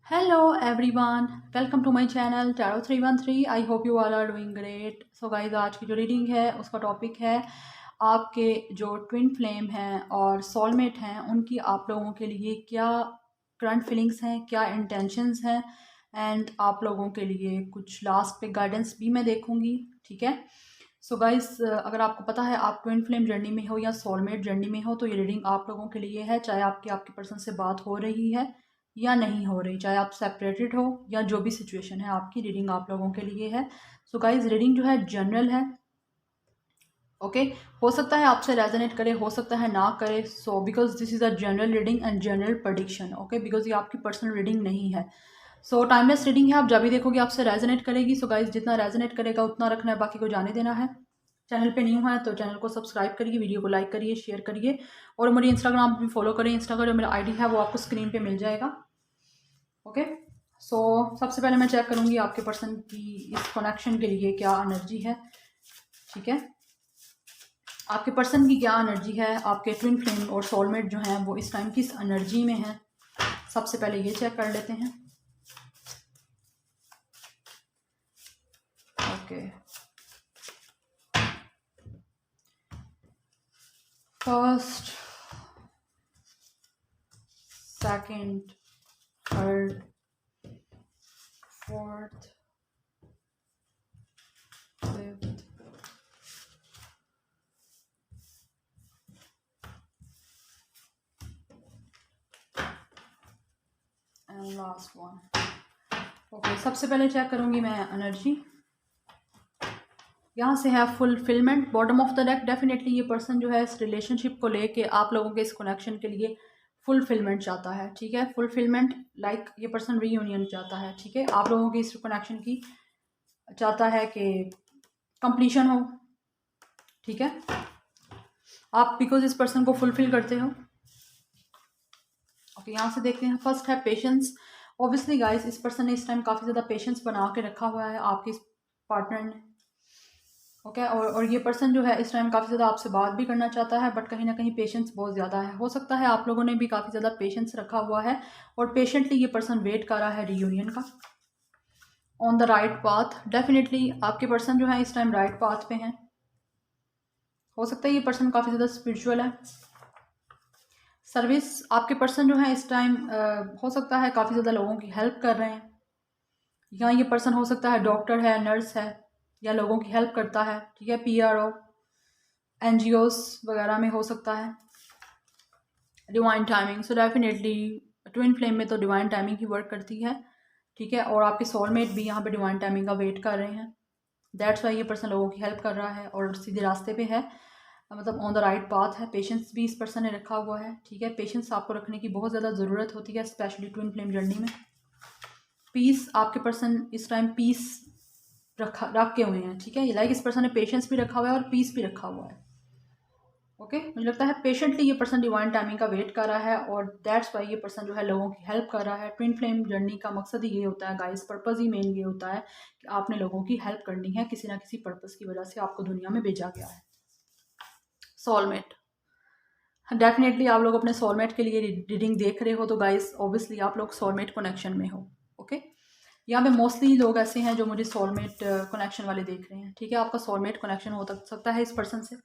Hello everyone, welcome to my channel Tarot 313. I hope you all are doing great. So guys, आज की जो reading है उसका topic है आपके जो ट्विन फ्लेम हैं और सोलमेट हैं उनकी आप लोगों के लिए क्या करंट फीलिंग्स हैं, क्या इंटेंशंस हैं एंड आप लोगों के लिए कुछ लास्ट पे गाइडेंस भी मैं देखूंगी। ठीक है। सो गाइस, अगर आपको पता है आप ट्विन फ्लेम जर्नी में हो या सोलमेट जर्नी में हो तो ये रीडिंग आप लोगों के लिए है, चाहे आपके पर्सन से बात हो रही है या नहीं हो रही, चाहे आप सेपरेटेड हो या जो भी सिचुएशन है, आपकी रीडिंग आप लोगों के लिए है। सो गाइज, रीडिंग जो है जनरल है। ओके हो सकता है आपसे रेजोनेट करे, हो सकता है ना करे। So because this is a general reading and general prediction. Okay, because ये आपकी पर्सनल रीडिंग नहीं है। सो टाइमलेस रीडिंग है, आप जब भी देखोगे आपसे रेजोनेट करेगी। सो गाइज, जितना रेजोनेट करेगा उतना रखना है, बाकी को जाने देना है। चैनल पे न्यू है तो चैनल को सब्सक्राइब करिए, वीडियो को लाइक करिए, शेयर करिए और मुझे इंस्टाग्राम पे भी फॉलो करिए। इंस्टाग्राम जो मेरा आईडी है वो आपको स्क्रीन पे मिल जाएगा। ओके। सो सबसे पहले मैं चेक करूंगी आपके पर्सन की इस कनेक्शन के लिए क्या एनर्जी है। ठीक है, आपके पर्सन की क्या एनर्जी है, आपके ट्विन फ्लेम और सोलमेट जो हैं वो इस टाइम किस एनर्जी में है, सबसे पहले ये चेक कर लेते हैं। Okay, first, second, third, fourth, fifth and last one. Okay, सबसे पहले चेक करूंगी मैं एनर्जी। यहाँ से है fulfilment, bottom of the deck. Definitely ये पर्सन जो है इस रिलेशनशिप को लेके आप लोगों के इस कनेक्शन के लिए फुलफिलमेंट चाहता है। ठीक है, फुलफिलमेंट लाइक ये पर्सन रीयूनियन चाहता है। ठीक है, आप लोगों की इस कनेक्शन की चाहता है कि कंप्लीशन हो। ठीक है, आप बिकॉज इस पर्सन को फुलफिल करते हो। ओके, यहाँ से देखते हैं। फर्स्ट है पेशेंस। ऑब्वियसली गाइस, इस पर्सन ने इस टाइम काफ़ी ज़्यादा पेशेंस बना के रखा हुआ है आपके इस पार्टनर ने। ओके, और ये पर्सन जो है इस टाइम काफ़ी ज़्यादा आपसे बात भी करना चाहता है, बट कहीं ना कहीं पेशेंस बहुत ज़्यादा है। हो सकता है आप लोगों ने भी काफ़ी ज़्यादा पेशेंस रखा हुआ है और पेशेंटली ये पर्सन वेट कर रहा है रीयूनियन का। On the right path, definitely आपके पर्सन जो है इस टाइम राइट पाथ पे हैं। हो सकता है ये पर्सन काफ़ी ज़्यादा स्पिरिचुअल है। सर्विस, आपके पर्सन जो है इस टाइम हो सकता है काफ़ी ज़्यादा लोगों की हेल्प कर रहे हैं, या ये पर्सन हो सकता है डॉक्टर है, नर्स है या लोगों की हेल्प करता है। ठीक है, PRO, NGOs वगैरह में हो सकता है। Divine timing, so definitely twin flame में तो डिवाइन टाइमिंग ही वर्क करती है। ठीक है, और आपके सोलमेट भी यहाँ पे डिवाइन टाइमिंग का वेट कर रहे हैं। दैट्स वाई ये पर्सन लोगों की हेल्प कर रहा है और सीधे रास्ते पे है, मतलब ऑन द राइट पाथ है। पेशेंस भी इस पर्सन ने रखा हुआ है। ठीक है, पेशेंस आपको रखने की बहुत ज़्यादा ज़रूरत होती है, स्पेशली ट्विन फ्लेम जर्नी में। पीस, आपके पर्सन इस टाइम पीस रख के हुए हैं। ठीक है, लाइक इस पर्सन ने पेशेंस भी रखा हुआ है और पीस भी रखा हुआ है। ओके, मुझे लगता है पेशेंटली ये पर्सन डिवाइन टाइमिंग का वेट कर रहा है और दैट्स वाई ये पर्सन जो है लोगों की हेल्प कर रहा है। ट्विन फ्लेम जर्नी का मकसद ही ये होता है गाइस, पर्पस ही मेन ये होता है कि आपने लोगों की हेल्प करनी है, किसी ना किसी पर्पस की वजह से आपको दुनिया में भेजा गया है। सोलमेट, डेफिनेटली आप लोग अपने सोलमेट के लिए रीडिंग देख रहे हो तो गाइस ऑब्वियसली आप लोग सोलमेट कनेक्शन में हो। ओके, यहाँ पे मोस्टली लोग ऐसे हैं जो मुझे सोलमेट कनेक्शन वाले देख रहे हैं। ठीक है, आपका सोलमेट कनेक्शन हो सकता है इस पर्सन से,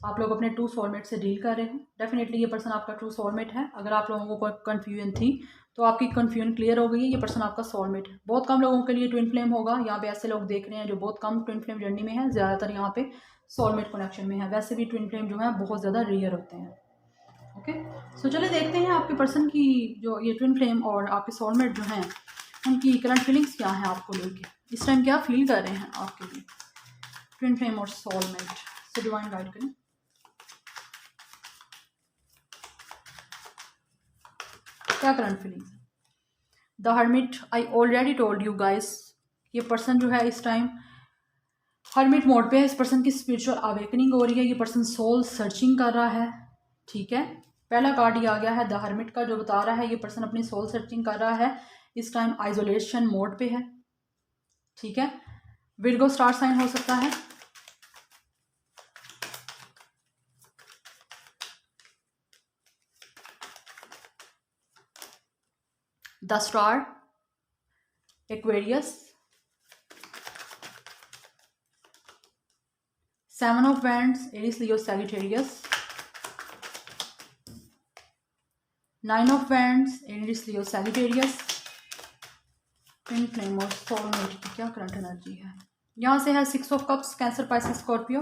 आप लोग अपने ट्रू सोलमेट से डील कर रहे हो। डेफिनेटली ये पर्सन आपका ट्रू सोलमेट है। अगर आप लोगों को कोई कन्फ्यूजन थी तो आपकी कन्फ्यूजन क्लियर हो गई है, ये पर्सन आपका सोलमेट है। बहुत कम लोगों के लिए ट्विन फ्लेम होगा, यहाँ पे ऐसे लोग देख रहे हैं जो बहुत कम ट्विन फ्लेम जर्नी में है, ज़्यादातर यहाँ पे सोलमेट कनेक्शन में है। वैसे भी ट्विन फ्लेम जो है बहुत ज़्यादा रेयर होते हैं। ओके, सो चलिए देखते हैं आपके पर्सन की जो ये ट्विन फ्लेम और आपके सोलमेट जो हैं उनकी करंट फीलिंग्स क्या हैं आपको लेके, इस टाइम क्या फील कर रहे हैं आपके लिए ट्विन फ्लेम और सोलमेट। सो डिवाइन गाइड करें, क्या करंट फीलिंग्स है। The hermit, I already told you guys, ये पर्सन जो है इस टाइम हर्मिट मोड पे है। इस पर्सन की स्पिरिचुअल अवेकनिंग हो रही है, ये पर्सन सोल सर्चिंग कर रहा है। ठीक है, पहला कार्ड ये आ गया है द हर्मिट का, जो बता रहा है ये पर्सन अपनी सोल सर्चिंग कर रहा है, इस टाइम आइसोलेशन मोड पे है। ठीक है, विर्गो स्टार साइन हो सकता है। The star, Aquarius, 7 of wands, Aries, Leo, Sagittarius, 9 of wands, Aries, Leo, Sagittarius, twin flame और सोलमेट की क्या करंट एनर्जी है। यहाँ से है 6 of cups, cancer, Pisces, Scorpio,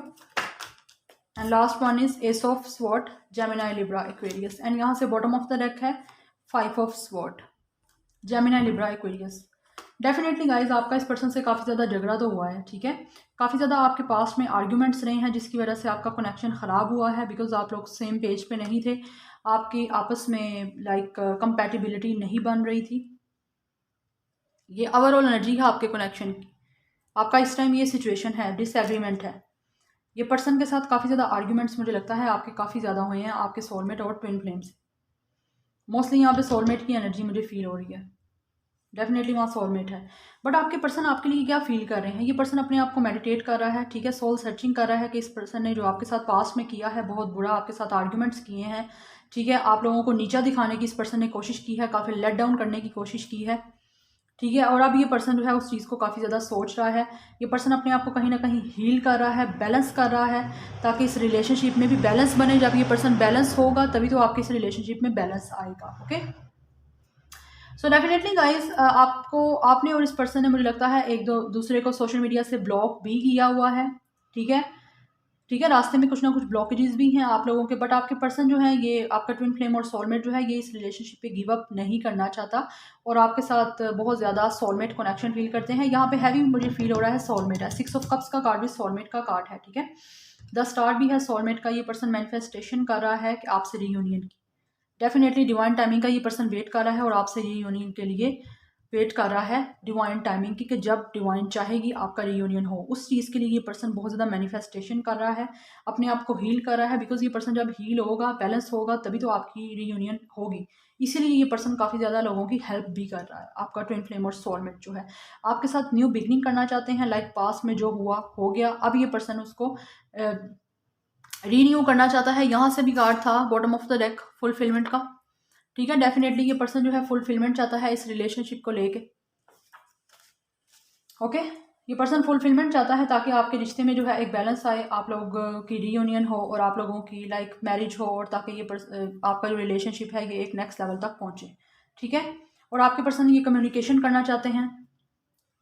and last one is S of sword, Gemini, Libra, Aquarius, and यहाँ से bottom of the deck है 5 of sword, Gemini, Libra, Aquarius. Definitely guys आपका इस पर्सन से काफ़ी ज़्यादा झगड़ा तो हुआ है, ठीक है, काफ़ी ज़्यादा आपके पास में आर्ग्यूमेंट्स रहे हैं जिसकी वजह से आपका कनेक्शन ख़राब हुआ है, बिकॉज आप लोग सेम पेज पे नहीं थे, आपकी आपस में लाइक कंपैटिबिलिटी नहीं बन रही थी। ये ओवरऑल एनर्जी है आपके कनेक्शन की। आपका इस टाइम ये सिचुएशन है, डिसएग्रीमेंट है। ये पर्सन के साथ काफ़ी ज़्यादा आर्ग्यूमेंट्स मुझे लगता है आपके काफ़ी ज़्यादा हुए हैं, आपके सोलमेट और ट्विन फ्लेम से। मोस्टली यहाँ पे सोलमेट की एनर्जी मुझे फील हो रही है, डेफिनेटली वहाँ सोलमेट है। बट आपके पर्सन आपके लिए क्या फील कर रहे हैं, ये पर्सन अपने आप को मेडिटेट कर रहा है, ठीक है, सोल सर्चिंग कर रहा है कि इस पर्सन ने जो आपके साथ पास्ट में किया है बहुत बुरा, आपके साथ आर्ग्यूमेंट्स किए हैं, ठीक है, आप लोगों को नीचा दिखाने की इस पर्सन ने कोशिश की है, काफ़ी लेट डाउन करने की कोशिश की है, ठीक है। और अब ये पर्सन जो है उस चीज़ को काफ़ी ज़्यादा सोच रहा है। ये पर्सन अपने आप को कहीं ना कहीं हील कर रहा है, बैलेंस कर रहा है, ताकि इस रिलेशनशिप में भी बैलेंस बने। जब ये पर्सन बैलेंस होगा तभी तो आपकी इस रिलेशनशिप में बैलेंस आएगा। ओके, सो डेफिनेटली गाइज आपने और इस पर्सन ने मुझे लगता है एक दो दूसरे को सोशल मीडिया से ब्लॉक भी किया हुआ है, ठीक है, ठीक है, रास्ते में कुछ ना कुछ ब्लॉकेजेस भी हैं आप लोगों के। बट आपके पर्सन जो है, ये आपका ट्विन फ्लेम और सोलमेट जो है, ये इस रिलेशनशिप पे गिव अप नहीं करना चाहता और आपके साथ बहुत ज़्यादा सोलमेट कनेक्शन फील करते हैं। यहाँ पे हैवी मुझे फील हो रहा है सोलमेट है, 6 ऑफ कप्स का कार्ड भी सोलमेट का कार्ड है, ठीक है, द स्टार भी है सोलमेट का। ये पर्सन मैनिफेस्टेशन कर रहा है कि आपसे रीयूनियन की, डेफिनेटली डिवाइन टाइमिंग का ये पर्सन वेट कर रहा है और आपसे रीयूनियन के लिए वेट कर रहा है डिवाइन टाइमिंग की, कि जब डिवाइन चाहेगी आपका रीयूनियन हो। उस चीज़ के लिए ये पर्सन बहुत ज़्यादा मैनिफेस्टेशन कर रहा है, अपने आप को हील कर रहा है, बिकॉज ये पर्सन जब हील होगा, बैलेंस होगा, तभी तो आपकी रीयूनियन होगी। इसीलिए ये पर्सन काफ़ी ज़्यादा लोगों की हेल्प भी कर रहा है। आपका ट्विन फ्लेम और सोलमेट जो है आपके साथ न्यू बिगनिंग करना चाहते हैं, लाइक पास में जो हुआ हो गया, अब ये पर्सन उसको रीन्यू करना चाहता है। यहाँ से भी कार्ड था bottom of the deck, fulfilment का, ठीक है, डेफिनेटली ये पर्सन जो है फुलफिलमेंट चाहता है इस रिलेशनशिप को लेके। ओके, ये पर्सन फुलफिलमेंट चाहता है ताकि आपके रिश्ते में जो है एक बैलेंस आए, आप लोगों की रीयूनियन हो और आप लोगों की लाइक मैरिज हो, और ताकि ये आपका जो रिलेशनशिप है ये एक नेक्स्ट लेवल तक पहुंचे, ठीक है। और आपके पर्सन ये कम्युनिकेशन करना चाहते हैं,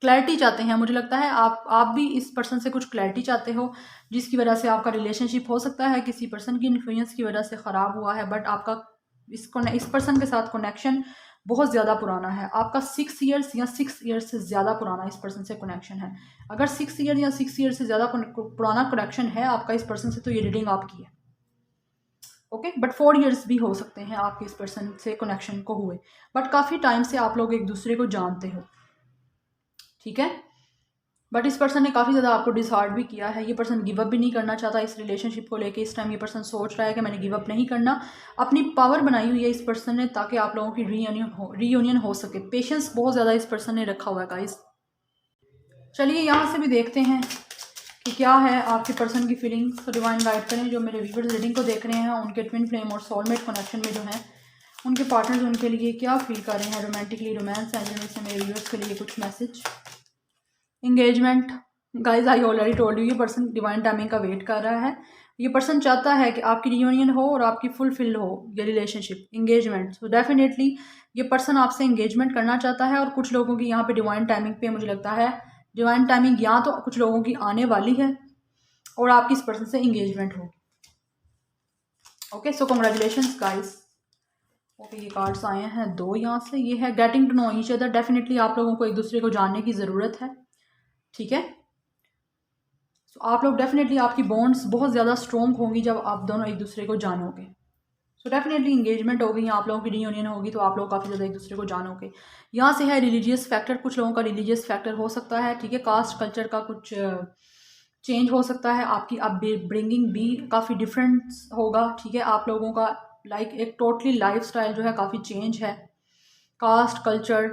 क्लैरिटी चाहते हैं। मुझे लगता है आप भी इस पर्सन से कुछ क्लैरिटी चाहते हो, जिसकी वजह से आपका रिलेशनशिप हो सकता है किसी पर्सन की इन्फ्लुएंस की वजह से ख़राब हुआ है, बट आपका इस पर्सन के साथ कनेक्शन बहुत ज़्यादा पुराना है। आपका 6 ईयर्स या 6 ईयर्स से ज़्यादा पुराना इस पर्सन से कनेक्शन है। अगर 6 ईयर या 6 ईयर से ज़्यादा पुराना कनेक्शन है आपका इस पर्सन से, तो ये रीडिंग आपकी है। ओके, बट 4 ईयर्स भी हो सकते हैं आपके इस पर्सन से कनेक्शन को हुए, बट काफ़ी टाइम से आप लोग एक दूसरे को जानते हो, ठीक है। बट इस पर्सन ने काफ़ी ज़्यादा आपको डिसहार्ट भी किया है। ये पर्सन गिव अप भी नहीं करना चाहता इस रिलेशनशिप को लेके। इस टाइम ये पर्सन सोच रहा है कि मैंने गिव अप नहीं करना। अपनी पावर बनाई हुई है इस पर्सन ने ताकि आप लोगों की रीयूनियन हो सके। पेशेंस बहुत ज़्यादा इस पर्सन ने रखा हुआ है गाइस। चलिए यहाँ से भी देखते हैं कि क्या है आपके पर्सन की फीलिंग्स। तो डिवाइन गाइड करें जो मेरे व्यूअर्स रीडिंग को देख रहे हैं, उनके ट्विन फ्लेम और सोलमेट कनेक्शन में जो है उनके पार्टनर्स उनके लिए क्या फील कर रहे हैं रोमांटिकली। रोमांस एंजल से मेरे व्यूअर्स के लिए कुछ message. Engagement guys, I already told you, ये पर्सन डिवाइन टाइमिंग का वेट कर रहा है। ये पर्सन चाहता है कि आपकी रियूनियन हो और आपकी फुलफिल हो ये रिलेशनशिप। इंगेजमेंट, सो डेफिनेटली ये पर्सन आपसे इंगेजमेंट करना चाहता है। और कुछ लोगों की यहाँ पे डिवाइन टाइमिंग पे मुझे लगता है डिवाइन टाइमिंग या तो कुछ लोगों की आने वाली है और आपकी इस पर्सन से इंगेजमेंट होगी। Okay, so congratulations guys. Okay, ये कार्ड्स आए हैं 2 यहाँ से। ये है getting to know each other. Definitely आप लोगों को एक दूसरे को जानने की ज़रूरत है, ठीक है। सो आप लोग डेफिनेटली आपकी बॉन्ड्स बहुत ज़्यादा स्ट्रॉन्ग होंगी जब आप दोनों एक दूसरे को जानोगे। सो डेफिनेटली इंगेजमेंट होगी, आप लोगों की रीयूनियन होगी तो आप लोग काफ़ी ज़्यादा एक दूसरे को जानोगे। यहाँ से है रिलीजियस फैक्टर, कुछ लोगों का रिलीजियस फैक्टर हो सकता है, ठीक है। कास्ट कल्चर का कुछ चेंज हो सकता है, आपकी अब ब्रिंगिंग भी काफ़ी डिफरेंस होगा, ठीक है। आप लोगों का लाइक एक टोटली लाइफस्टाइल जो है काफ़ी चेंज है। कास्ट कल्चर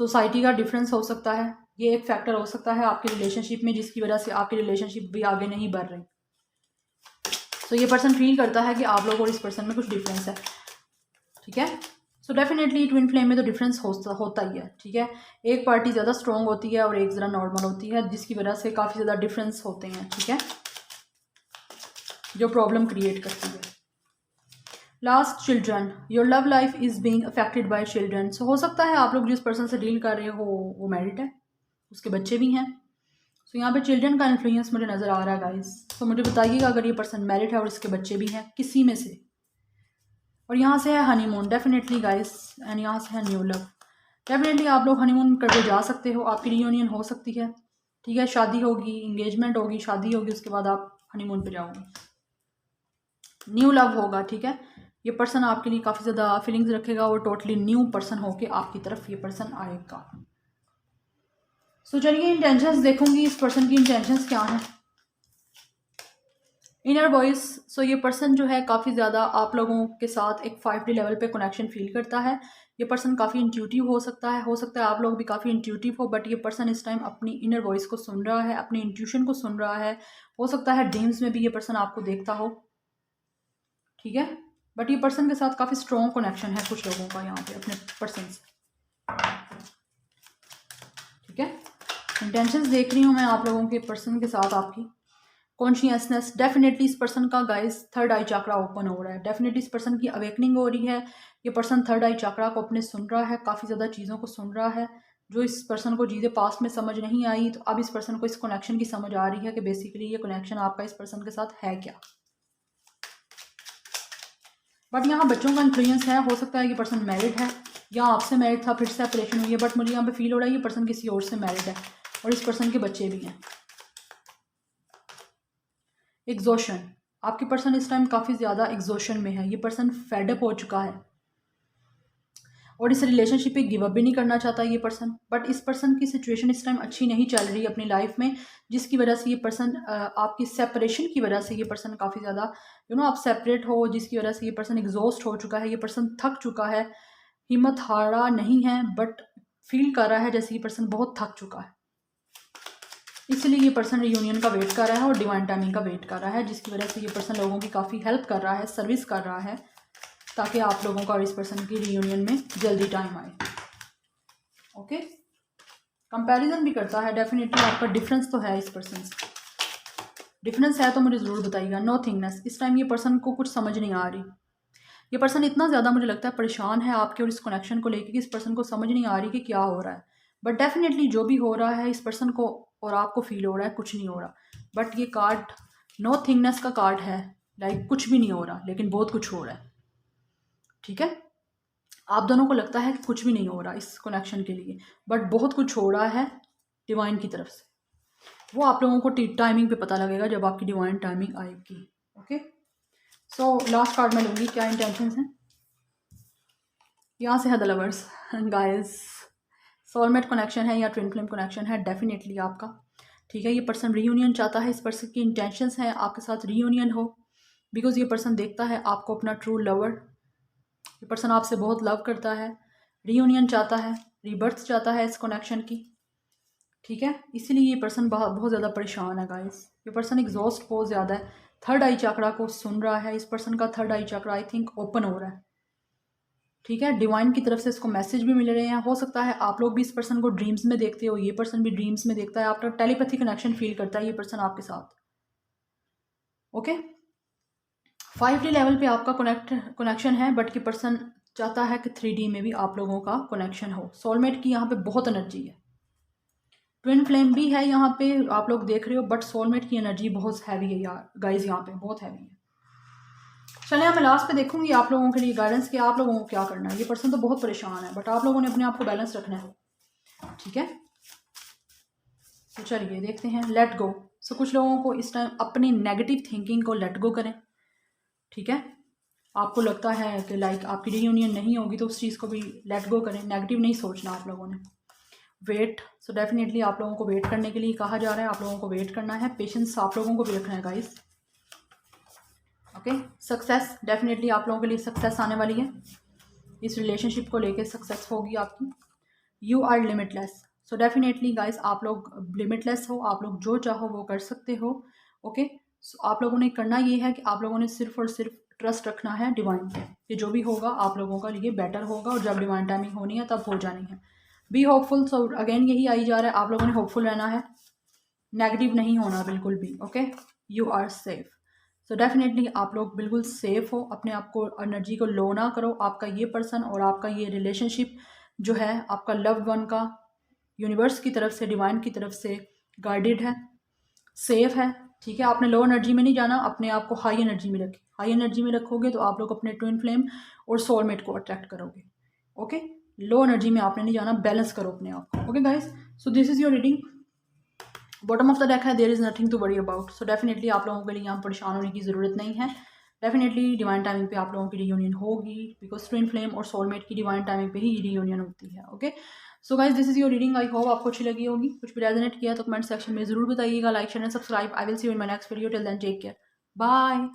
सोसाइटी का डिफरेंस हो सकता है, ये एक फैक्टर हो सकता है आपके रिलेशनशिप में, जिसकी वजह से आपकी रिलेशनशिप भी आगे नहीं बढ़ रही। तो ये पर्सन फील करता है कि आप लोग और इस पर्सन में कुछ डिफरेंस है, ठीक है। सो डेफिनेटली ट्विन फ्लेम में तो डिफरेंस होता ही है, ठीक है। एक पार्टी ज़्यादा स्ट्रॉन्ग होती है और एक ज़रा नॉर्मल होती है, जिसकी वजह से काफ़ी ज़्यादा डिफरेंस होते हैं, ठीक है, जो प्रॉब्लम क्रिएट करती है। Last, children, your love life is being affected by children. So हो सकता है आप लोग जिस पर्सन से डील कर रहे हो वो मैरिड है, उसके बच्चे भी हैं। सो यहाँ पे चिल्ड्रन का इन्फ्लुएंस मुझे नज़र आ रहा है गाइस। तो मुझे बताइएगा अगर ये पर्सन मैरिड है और इसके बच्चे भी हैं किसी में से। और यहाँ से है हनीमून डेफिनेटली गाइस, एंड यहाँ से है न्यू लव। डेफिनेटली आप लोग हनीमून करके जा सकते हो, आपकी रियूनियन हो सकती है, ठीक है। शादी होगी, इंगेजमेंट होगी, शादी होगी, उसके बाद आप हनीमून पे जाओगे, न्यू लव होगा, ठीक है। ये पर्सन आपके लिए काफ़ी ज़्यादा फीलिंग्स रखेगा और टोटली न्यू पर्सन होके आपकी तरफ ये पर्सन आएगा। सो चलिए इंटेंशंस देखूंगी इस पर्सन की इंटेंशंस क्या हैं। इनर वॉइस, सो ये पर्सन जो है काफ़ी ज़्यादा आप लोगों के साथ एक 5D लेवल पे कनेक्शन फील करता है। ये पर्सन काफ़ी इंट्यूटिव हो सकता है आप लोग भी काफ़ी इंट्यूटिव हो, बट ये पर्सन इस टाइम अपनी इनर वॉइस को सुन रहा है, अपनी इंट्यूशन को सुन रहा है। हो सकता है ड्रीम्स में भी ये पर्सन आपको देखता हो, ठीक है। बट ये पर्सन के साथ काफ़ी स्ट्रॉन्ग कनेक्शन है कुछ लोगों का यहाँ पे अपने पर्सन से, ठीक है। इंटेंशंस देख रही हूँ मैं आप लोगों के पर्सन के साथ आपकी कॉन्शियसनेस। डेफिनेटली इस पर्सन का गाइस थर्ड आई चक्रा ओपन हो रहा है, डेफिनेटली इस पर्सन की अवेकनिंग हो रही है। ये पर्सन थर्ड आई चक्रा को अपने सुन रहा है, काफ़ी ज़्यादा चीज़ों को सुन रहा है जो इस पर्सन को चीज़ें पास्ट में समझ नहीं आई, तो अब इस पर्सन को इस कनेक्शन की समझ आ रही है कि बेसिकली ये कनेक्शन आपका इस पर्सन के साथ है क्या। बट यहाँ बच्चों का इन्फ्लुएंस है, हो सकता है कि पर्सन मैरिड है या आपसे मैरिड था फिर सेपरेशन हुई है, बट मुझे यहाँ पे फील हो रहा है ये पर्सन किसी और से मैरिड है और इस पर्सन के बच्चे भी हैं। एग्जॉशन, आपके पर्सन इस टाइम काफ़ी ज़्यादा एग्जॉशन में है, ये पर्सन फेडअप हो चुका है और इस रिलेशनशिप पे गिव अप भी नहीं करना चाहता ये पर्सन। बट इस पर्सन की सिचुएशन इस टाइम अच्छी नहीं चल रही अपनी लाइफ में, जिसकी वजह से ये पर्सन आपकी सेपरेशन की वजह से ये पर्सन काफ़ी ज़्यादा आप सेपरेट हो, जिसकी वजह से ये पर्सन एग्जॉस्ट हो चुका है, ये पर्सन थक चुका है, हिम्मत हारा नहीं है, बट फील कर रहा है जैसे ये पर्सन बहुत थक चुका है। इसलिए ये पर्सन रियूनियन का वेट कर रहा है और डिवाइन टाइमिंग का वेट कर रहा है, जिसकी वजह से ये पर्सन लोगों की काफ़ी हेल्प कर रहा है, सर्विस कर रहा है, ताकि आप लोगों का और इस पर्सन की रियूनियन में जल्दी टाइम आए। ओके, कंपैरिजन भी करता है, डेफिनेटली आपका डिफरेंस तो है, इस पर्सन से डिफरेंस है तो मुझे ज़रूर बताइएगा। नो थिंगनेस, इस टाइम ये पर्सन को कुछ समझ नहीं आ रही, ये पर्सन इतना ज़्यादा मुझे लगता है परेशान है आपके और इस कनेक्शन को लेकर कि इस पर्सन को समझ नहीं आ रही कि क्या हो रहा है। बट डेफिनेटली जो भी हो रहा है इस पर्सन को और आपको फील हो रहा है कुछ नहीं हो रहा, बट ये कार्ड नो थिंगनेस का कार्ड है, लाइक कुछ भी नहीं हो रहा लेकिन बहुत कुछ हो रहा है, ठीक है। आप दोनों को लगता है कि कुछ भी नहीं हो रहा इस कनेक्शन के लिए, बट बहुत कुछ हो रहा है डिवाइन की तरफ से। वो आप लोगों को टाइमिंग पे पता लगेगा जब आपकी डिवाइन टाइमिंग आएगी। ओके, सो लास्ट कार्ड मैं लूँगी, क्या इंटेंशंस हैं। यहाँ से है the lovers guys, soulmate connection है या ट्विन फ्लेम कनेक्शन है डेफिनेटली आपका, ठीक है। ये पर्सन रीयूनियन चाहता है, इस पर्सन की इंटेंशंस हैं आपके साथ रीयूनियन हो, बिकॉज ये पर्सन देखता है आपको अपना ट्रू लवर, ये पर्सन आपसे बहुत लव करता है, रीयूनियन चाहता है, रीबर्थ चाहता है इस कनेक्शन की, ठीक है। इसीलिए ये पर्सन बहुत ज़्यादा परेशान है गाइस, ये पर्सन एग्जॉस्ट बहुत ज़्यादा है, थर्ड आई चक्रा को सुन रहा है, इस पर्सन का third I chakra I think open हो रहा है, ठीक है। डिवाइन की तरफ से इसको मैसेज भी मिल रहे हैं, हो सकता है आप लोग भी इस पर्सन को ड्रीम्स में देखते हो, ये पर्सन भी ड्रीम्स में देखता है, आपका टेलीपैथी कनेक्शन फील करता है ये पर्सन आपके साथ। ओके, 5D लेवल पे आपका कनेक्शन है, बट ये पर्सन चाहता है कि 3D में भी आप लोगों का कनेक्शन हो। सोलमेट की यहाँ पे बहुत एनर्जी है, ट्विन फ्लेम भी है यहाँ पे आप लोग देख रहे हो, बट सोलमेट की एनर्जी बहुत हैवी है यार गाइज, यहाँ पे बहुत हैवी है। चलिए मैं लास्ट पे देखूंगी आप लोगों के लिए गाइडेंस कि आप लोगों को क्या करना है। ये पर्सन तो बहुत परेशान है, बट आप लोगों ने अपने आप को बैलेंस रखना है, ठीक है। तो चलिए देखते हैं, लेट गो। सो कुछ लोगों को इस टाइम अपनी नेगेटिव थिंकिंग को लेट गो करें, ठीक है। आपको लगता है कि लाइक आपकी रीयूनियन नहीं होगी तो उस चीज़ को भी लेट गो करें, नेगेटिव नहीं सोचना आप लोगों ने। वेट, सो डेफिनेटली आप लोगों को वेट करने के लिए कहा जा रहा है, आप लोगों को वेट करना है, पेशेंस आप लोगों को भी रखना है गाइस। ओके, सक्सेस, डेफिनेटली आप लोगों के लिए सक्सेस आने वाली है, इस रिलेशनशिप को लेके सक्सेस होगी आपकी। You are limitless, so definitely guys आप लोग लिमिटलेस हो, आप लोग जो चाहो वो कर सकते हो। ओके, सो आप लोगों ने करना ये है कि आप लोगों ने सिर्फ और सिर्फ ट्रस्ट रखना है डिवाइन पे कि जो भी होगा आप लोगों का लिए बेटर होगा, और जब डिवाइन टाइमिंग होनी है तब हो जानी है। Be hopeful. सो अगेन यही आई जा रहा है, आप लोगों ने होपफुल रहना है, नेगेटिव नहीं होना बिल्कुल भी। Okay, you are safe. So definitely आप लोग बिल्कुल सेफ हो, अपने आप को एनर्जी को लो ना करो। आपका ये पर्सन और आपका ये रिलेशनशिप जो है आपका लव्ड वन का यूनिवर्स की तरफ से, डिवाइन की तरफ से गाइडेड है, सेफ है। ठीक है, आपने लो एनर्जी में नहीं जाना, अपने आप को हाई एनर्जी में रखें। हाई एनर्जी में रखोगे तो आप लोग अपने ट्विन फ्लेम और सोलमेट को अट्रैक्ट करोगे। ओके, लो एनर्जी में आपने नहीं जाना, बैलेंस करो अपने आप को। Okay guys, so this is your reading. Bottom of the deck है, there is nothing to worry about. So definitely आप लोगों के लिए यहाँ परेशान होने की ज़रूरत नहीं है। डेफिनेटली डिवाइन टाइमिंग पे आप लोगों की रियूनियन होगी, बिकॉज ट्विन फ्लेम और सोलमेट की डिवाइन टाइमिंग पे ही रियूनियन होती है। Okay, so guys this is your reading. I hope आपको अच्छी लगी होगी। कुछ भी रेजोनेट किया तो कमेंट सेक्शन में ज़रूर बताइएगा। Like share and subscribe. I will see you in my next video. Till then take care, bye.